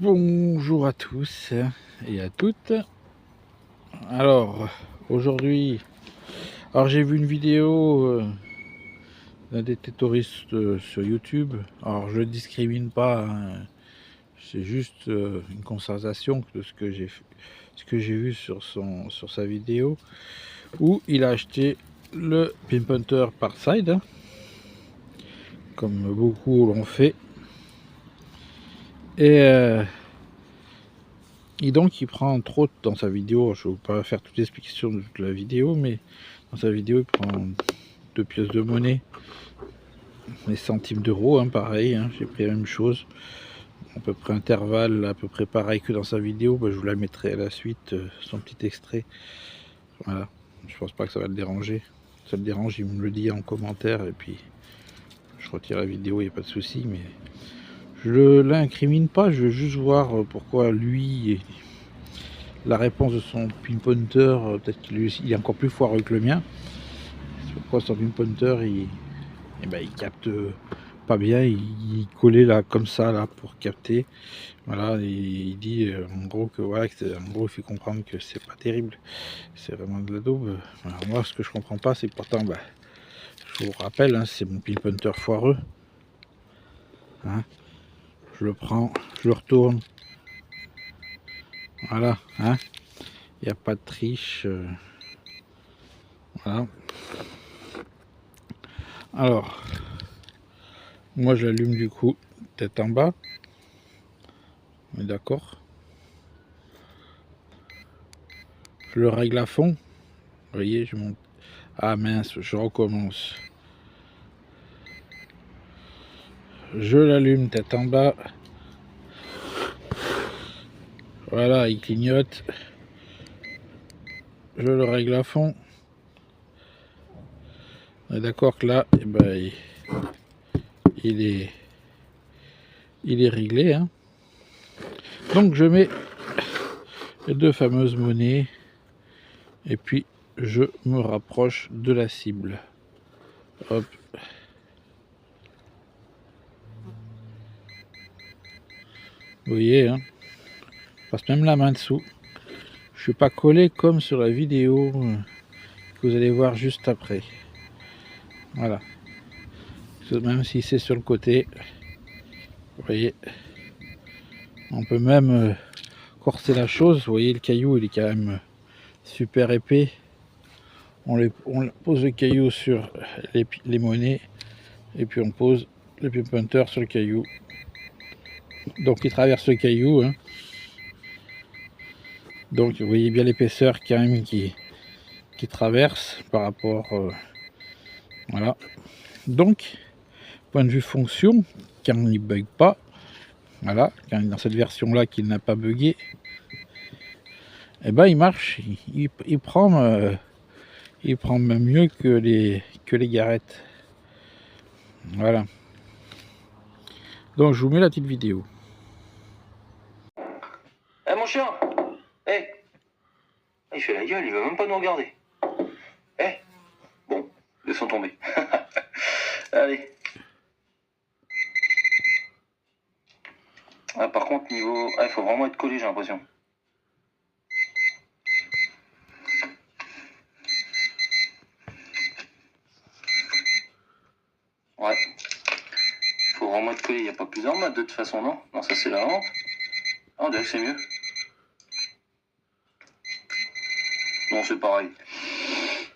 Bonjour à tous et à toutes. Alors aujourd'hui, j'ai vu une vidéo d'un des tutoristes sur YouTube. Alors je ne discrimine pas, hein, c'est juste une constatation de ce que j'ai vu sur sa vidéo où il a acheté le Pimp Hunter Parside, hein, comme beaucoup l'ont fait, et donc il prend entre autres dans sa vidéo, je ne vais pas faire toute l'explication de toute la vidéo, mais dans sa vidéo il prend 2 pièces de monnaie, les centimes d'euros, hein, pareil, hein, j'ai pris la même chose, à peu près intervalle, à peu près pareil que dans sa vidéo. Je vous la mettrai à la suite, son petit extrait. Voilà, je pense pas que ça va le déranger. Si ça le dérange, il me le dit en commentaire et puis je retire la vidéo, il n'y a pas de souci, mais je l'incrimine pas, je veux juste voir pourquoi lui, la réponse de son Pimp Hunter, peut-être qu'il est encore plus foireux que le mien. Pourquoi son Pimp Hunter, il capte pas bien, il collait là comme ça là pour capter. Voilà, et il dit en gros que voilà, en gros il fait comprendre que c'est pas terrible, c'est vraiment de la daube. Alors, moi ce que je comprends pas, c'est que pourtant je vous rappelle, hein, c'est mon Pimp Hunter foireux, hein. Je le prends, je le retourne, voilà, hein, il n'y a pas de triche, voilà. Alors moi j'allume du coup tête en bas, on est d'accord, je le règle à fond, vous voyez, je monte, ah mince, je recommence, je l'allume tête en bas, voilà, il clignote, je le règle à fond, on est d'accord que là, il est réglé, hein. Donc je mets les deux fameuses monnaies et puis je me rapproche de la cible, hop, vous voyez, hein, je passe même la main dessous, je suis pas collé comme sur la vidéo que vous allez voir juste après, voilà, même si c'est sur le côté, vous voyez, on peut même corser la chose, vous voyez, le caillou il est quand même super épais, on pose le caillou sur les monnaies et puis on pose le Pimp Hunter sur le caillou, donc il traverse le caillou, hein. Donc vous voyez bien l'épaisseur quand même qui traverse par rapport, voilà. Donc point de vue fonction, quand il bug pas, voilà, quand dans cette version là qu'il n'a pas bugué, et il marche, il prend même mieux que les garettes, voilà. Donc je vous mets la petite vidéo. Eh mon chien, il fait la gueule, il va même pas nous regarder. Bon, laissons tomber. Allez. Ah, par contre, niveau... il faut vraiment être collé, j'ai l'impression. Ouais. Faut vraiment être collé, il n'y a pas plusieurs maths de toute façon, non? Non, ça c'est la lampe. Ah, on dirait que c'est mieux. Non, c'est pareil.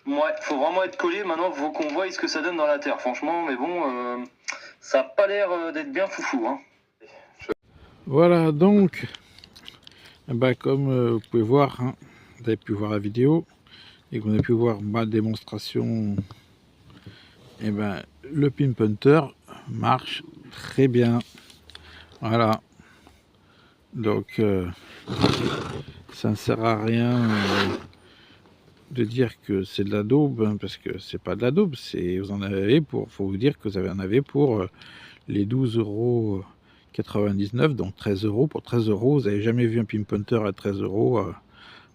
Ouais, faut vraiment être collé, maintenant faut qu'on voie ce que ça donne dans la terre, franchement, mais bon, ça a pas l'air d'être bien foufou, hein. Voilà, donc comme vous pouvez voir, hein, vous avez pu voir la vidéo et que vous avez pu voir ma démonstration, le Pimp Hunter marche très bien, voilà. Donc ça ne sert à rien de dire que c'est de la daube, hein, parce que c'est pas de la daube, vous en avez pour, faut vous dire que vous en avez pour les 12,99 €, donc 13 €. Pour 13 €, vous n'avez jamais vu un Pimp Hunter à 13 €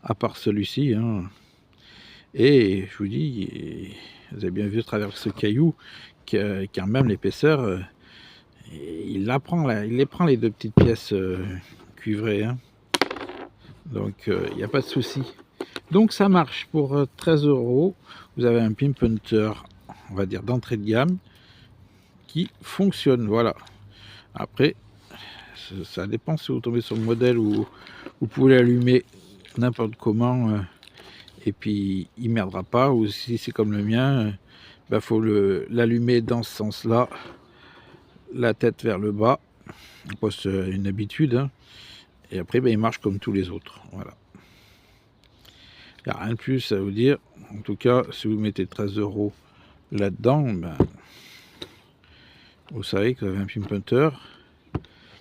à part celui-ci, hein. Et je vous dis, vous avez bien vu à travers ce caillou quand même l'épaisseur, Et il les prend les deux petites pièces cuivrées, hein. Donc il n'y a pas de souci. Donc ça marche pour 13 €. Vous avez un Pimp Hunter, on va dire d'entrée de gamme, qui fonctionne. Voilà. Après, ça dépend si vous tombez sur le modèle où vous pouvez l'allumer n'importe comment et puis il merdera pas, ou si c'est comme le mien, bah, faut l'allumer dans ce sens là, la tête vers le bas. C'est une habitude, hein. Et après bah, il marche comme tous les autres. Voilà, il n'y a rien de plus à vous dire. En tout cas, si vous mettez 13 € là dedans, ben, vous savez que vous avez un Pimp Hunter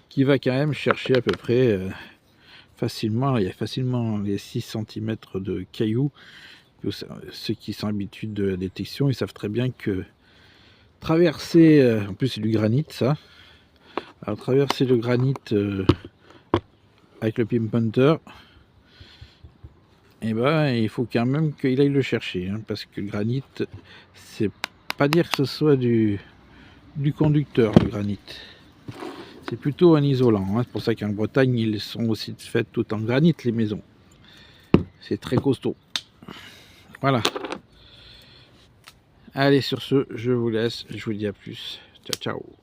qui va quand même chercher à peu près facilement, il y a facilement les 6 cm de cailloux. Ceux qui sont habitués de la détection, ils savent très bien que traverser, en plus c'est du granit ça, alors traverser le granit avec le Pimp Hunter, et ben il faut quand même qu'il aille le chercher, hein, parce que le granit, c'est pas dire que ce soit du conducteur, le granit. C'est plutôt un isolant, hein. C'est pour ça qu'en Bretagne, ils sont aussi faites tout en granit, les maisons. C'est très costaud. Voilà. Allez, sur ce, je vous laisse. Je vous dis à plus. Ciao, ciao.